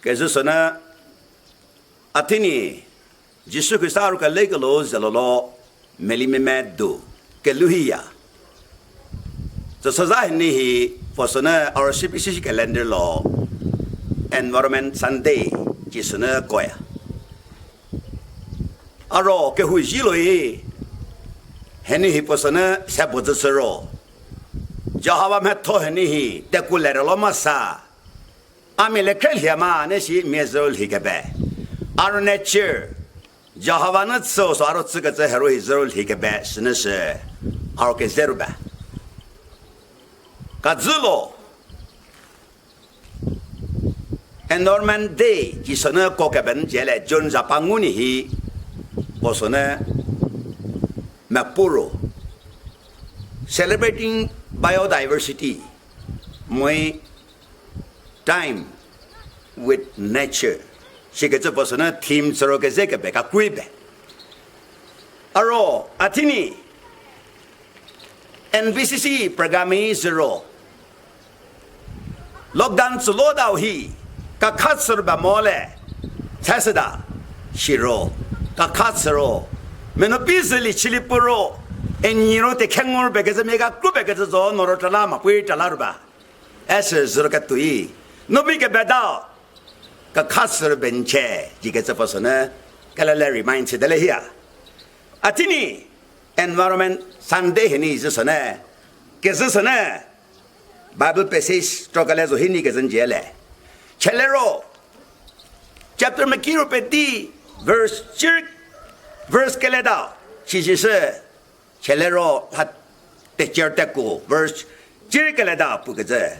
可是说呢，阿天呢，即使佢沙路个那个路是咯，没里面买多，给路去呀。这实在呢是，我说呢，our CPC calendar law environment Sunday 就是呢个呀。阿罗给会议了，很呢是不是呢？下不支持咯。叫他们拖很呢是，得过来了嘛啥？阿米来看了嘛，那是没走那个呗。阿罗那句，叫他们那次说阿罗这个在海路走那个呗，是那是阿罗给走呗。个子咯 ，Environment Day 就是呢各个本节来准备办公呢，我说呢，没不如 celebrating biodiversity， 每 time with nature， 是个这不是呢 team 做个这个别个规呗，而哦阿天呢 ，NVCC program 是咯。lockdown 之落到去，个卡斯尔把毛嘞，才是的，是咯，个卡斯尔，没那比斯里起里不咯，你罗得看我别个是每个股别个是做，那罗这拉嘛不会这拉了吧？还是是个对，那别个别到，个卡斯尔本切，这个这不是呢？个来 remind 的了呀，啊，今年 environment Sunday 呢是什么呢？这是什么呢？Bible passage 这个来做很那个人节嘞，前来咯 ，chapter 没记录别的 verse 个来到，其实是前来咯，他得接得过 verse 这个来到不个这，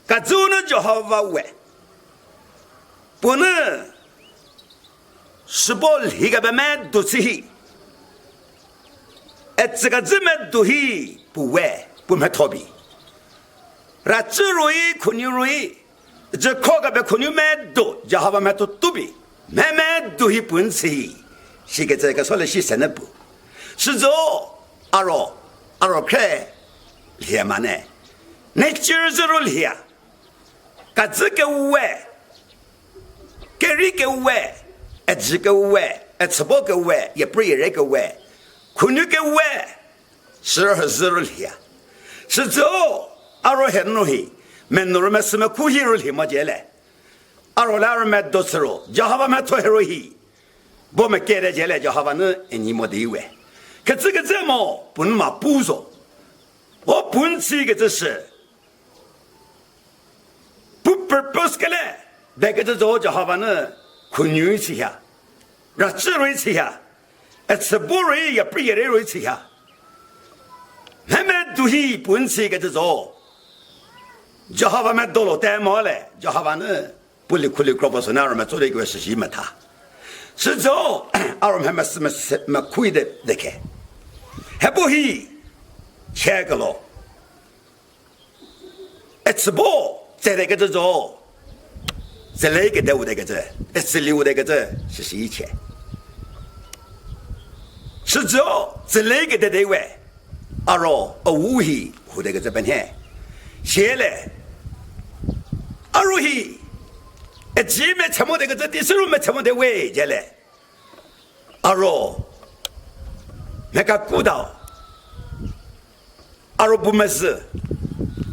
个做呢就好玩喂，不能是不一个别买都是，这个字买都是不喂不买逃避。那这容易，可牛容易，这靠个别可牛买多，就好把买多多比，买多一本事，是个这个说的是什么不？是做阿罗开，厉嘛呢？那今儿这罗厉啊，个这个喂，个这个喂，这个喂，吃饱个喂，也不是那个喂，可牛个喂，是罗厉啊，是做。阿罗很容易，门路没什么苦心容易么接来，阿罗来没多吃肉，叫他们没拖容易，我们给的接来叫他们呢，你没得为，可这个怎么不能嘛补助？我本吃一个这是不个嘞，那个这做叫他们呢，困牛吃下，让吃容易吃下，吃不容易也不也得容易吃下，他们东西本吃一个这做。叫他们到了带毛来，叫他们呢不离苦里搞不是那人们做了一个实习嘛他，是走，阿人们什么亏的那个，还不去，切个咯，吃饱再那个这做，再来一个的那个这，吃里那个这是一切，是走再来一个的位，阿罗无去和那个这边嘿，写嘞。阿如希，几没什么这个这第四路没什么的位置嘞，阿如那个古道，阿如不没事，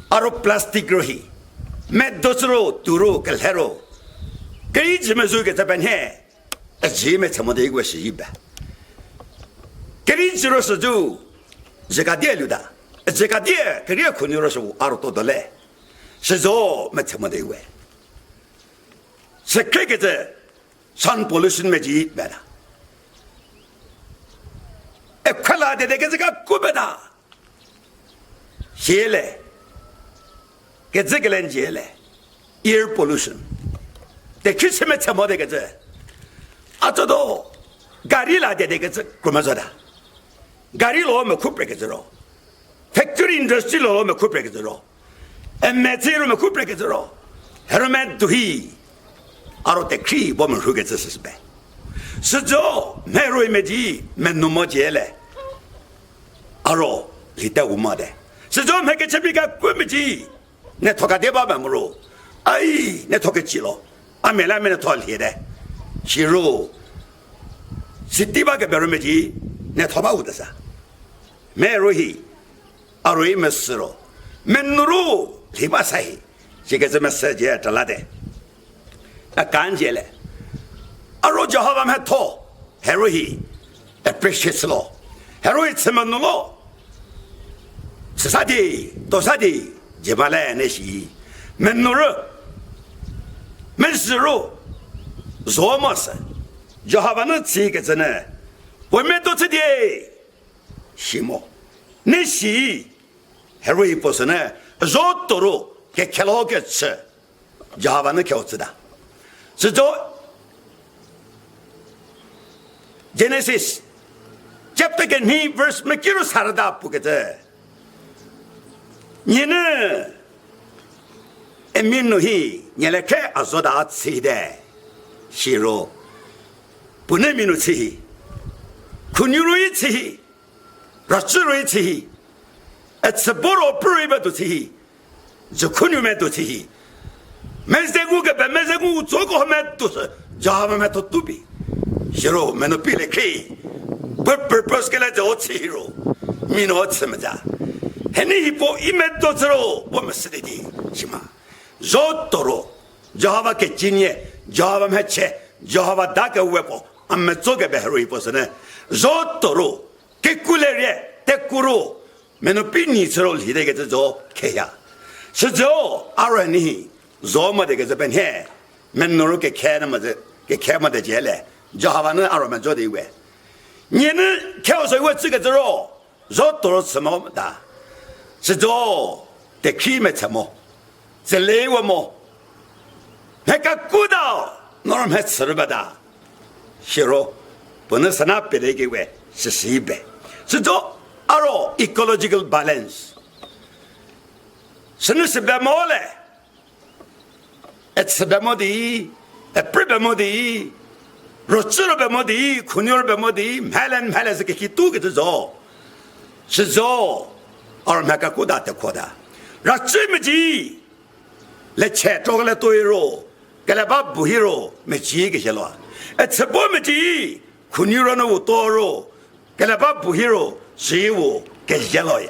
阿如 plastic 如希，没多少路堵路跟黑路，跟一直没做个这边嘿，几没什么的一个是一般，跟一直路是做这个店里的，这个店跟这可能路是阿如多的嘞。是做没什么的位，是这个这山坡路是没几没了，快拉的那个这个古不大，写嘞，给这个人写嘞 ，air pollution， 得去什么什么那个这，啊这都咖喱拉的那个这怎么说的？咖喱老没苦不个这喽 ，factory industry 老没苦不个这喽。MC로 में खूब रखे जरो, हर में दुही, आरो तेक्री वो में रुके जैसे बे, सजो मैं रोई में जी मैं नुमा जेले, आरो लिटा उमादे, सजो मैं के चबी का कोई में जी, ने थोका देवा में मरो, आई ने थोके चिलो. 阿美拉美的讨理的，西如是第八个表没记，那讨把我的啥？没如意，阿如意没事了，没努力，里巴塞，这个怎么世界这来的？啊，感觉嘞，阿如叫好把没讨，还如意，哎，别写死了，还如意怎么努了？是啥的？多啥的？接下来那些没努力。没事喽，做么事？要哈把那这个子呢？外面都吃的，什么？那些还容易不是呢？肉多了，给开了个吃，要哈把那口子的，是做 Genesis chapter 跟你 verse 没记录啥的不个子，你呢？一面努力，你来看阿说的吃的，西肉不能面努吃，苦牛肉也吃，肉猪肉也吃，吃菠萝不容易不都吃，就苦牛们都吃，没在我个边，没在我做过们都是，家们都都比，西肉们都比来看，不是给来做吃肉，面努吃么子，还你一波一面都吃肉，我们是的行吗？肉多了，就好把给今年，就好把买吃，就好把打个外包，俺们做个别容易不是呢？肉多了，给过来人，得过肉，没能比你吃肉里头个这做开呀，是做阿瑞尼，肉么的个这边天，没弄了给开那么子，给开么的进来，就好把那阿瑞们做的一位，你能挑水我这个肉，肉多了吃么的，是做得开没吃么？这累我么？还个孤岛，那人还吃了不的？是咯，不能是那别的一个位是1100，是做阿罗 ecological balance， 是那是别么嘞？吃别么的，不别么的，肉吃了别么的，苦牛了别么的，买来是给多个做，是做阿罗还个孤岛的扩大，让这么急。来吃这个来多肉，给来把不黑肉没几个些了，吃不没几，苦牛肉那我多肉，给来把不黑肉水我给些了呀。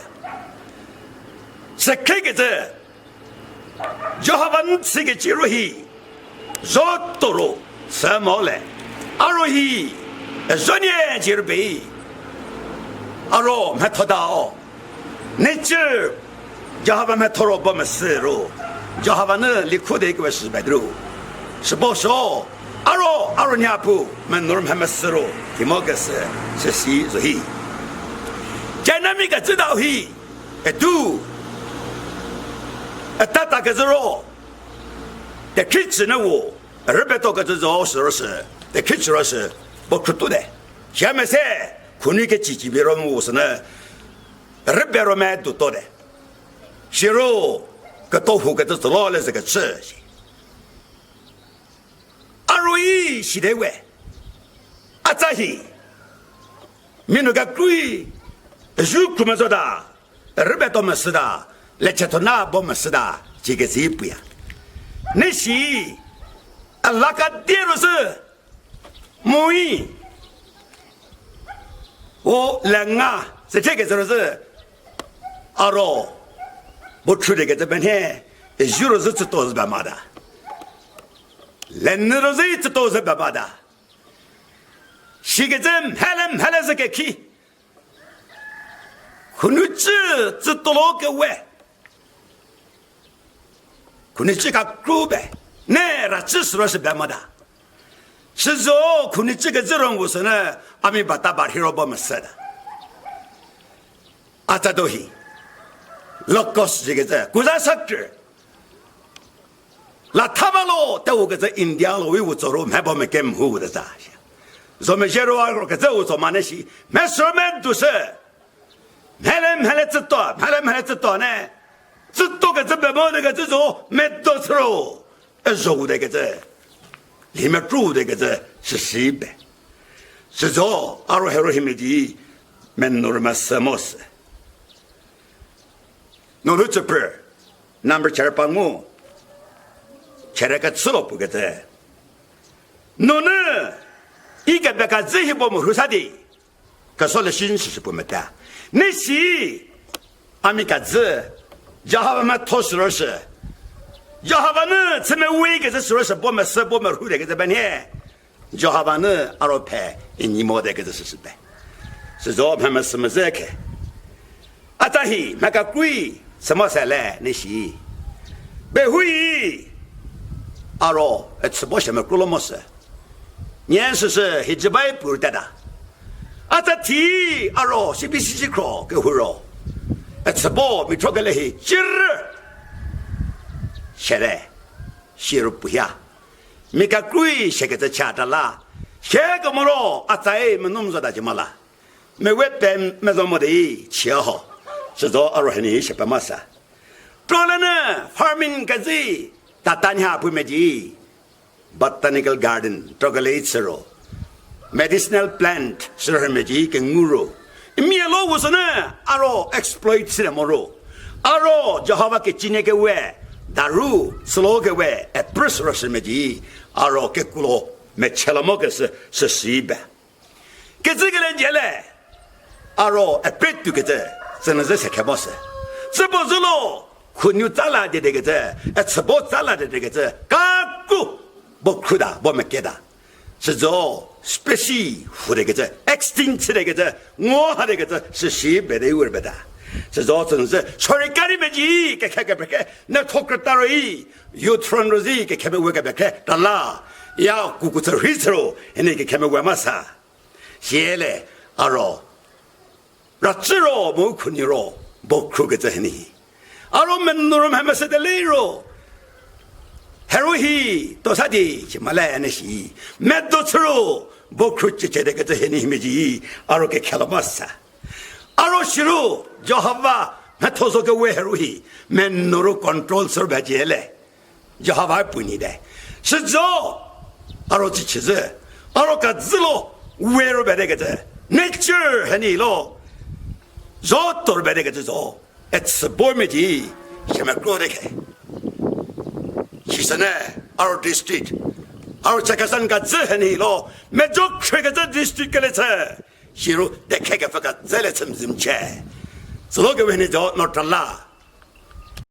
是这个子，就好把你吃个鸡肉黑，肉多肉吃毛来，阿肉黑，肉年就是背，阿肉还拖到，那这就好把还拖肉不没死肉。就好把那离苦的一个1000多，是不少。阿罗尼亚布，们农人还没死了，提莫个是西所以，在那边个知道嘿，都，大个子肉，在开始呢我200多个子肉是，在开始了是不可多的，下面噻，可能个几百肉我是呢，200肉买都多的，些肉。个豆腐个这是老了这个吃，阿如意是的喂，阿扎西，民那个贵，肉苦么做的，200多么是的，来吃头那不么是的，这个是不一样。那是啊，那个店都是母鱼，我人啊，是这个就是阿罗。不出这个这半天，有的日子都是白马的，人的日子都是白马的。是个人还来是个去，可能只多了个位，可能这个股呗，那了只是白马的。是说可能这个人物是呢，阿弥把大把黑肉包么死的，阿这都是。老高是这个字，古然设置。那他们咯，在我个这印第安咯，为我做了，还把我们给母的咋些？我们些肉啊，个这我做嘛那些，没说没都是，买来知道，买来知道呢，知道个这白毛那个这种没多吃肉，肉那个这，里面煮那个这是1100，是说阿罗海罗里面的，没弄什么什么事。弄了这边，那边吃帮我，吃了个吃了不个子，侬呢？一个别个这些我们说啥的，可说了心事是不没的。那些阿米个子，要哈们托死了是，要哈呢，怎么为个这说是不没事不没路的个这半天，要哈呢，阿罗派你莫的个这是呗，是说他们什么热开，阿达嘿那个鬼什么事来那些，别会，阿罗吃饱什么过了么事。年是一直摆不得的，啊，这题啊罗是比西克给会罗，吃饱没错个嘞，今儿现在写入不下，没个鬼写个这掐的啦，写个么罗啊在没弄着的就么了，没外边没什么的切好，是说啊罗还你写不么事，做了呢，发明个子，他当下不没的。Botanical garden, trogaletsero, medicinal plant, sermeji, kenguru. Mielo was an arrow exploit cinemoro. Arrow, Jahava Kitchineke we, Daru, Sloga we, a prisoners meji, Arrow Kekulo, Mechelamogas, Sesiba. Kezigal Jele, Arrow, a pet together, Senazes Cabose. Suppose could you tala de together, at support tala de together, Kaku. 不哭的，不没给的，是做 species 或者个这 extinct 那个这，我那个这是西北的味儿的，是做真是 sorry 咖喱没鸡，给开个别开，那托克达罗伊，有穿罗伊给开没味个别开，得啦，要姑姑做黑色喽，那个开没味嘛啥，谢嘞，阿罗，那只罗没哭你罗，不哭个这你，阿罗们那罗还没说的累罗。Herohi, Tosadi, Malay and she, Medotro, Bokruch, the Henimiji, Aroke Calabassa. Aroshiru, Johava, Matozoka Herohi, Men Noro control Sorbajele, Johava Punide. Shizo, Arotichize, Arokazillo, where Bedegate, Nature, Henilo, Zotor Bedegate, it's a Bormiji, Shemakrode. Kisane, our district, our Chakasan got Zehani law, Majok trigger the district Galata. Shiru, the Kagafagat Zeletum Zimche. So look when it ought not to la.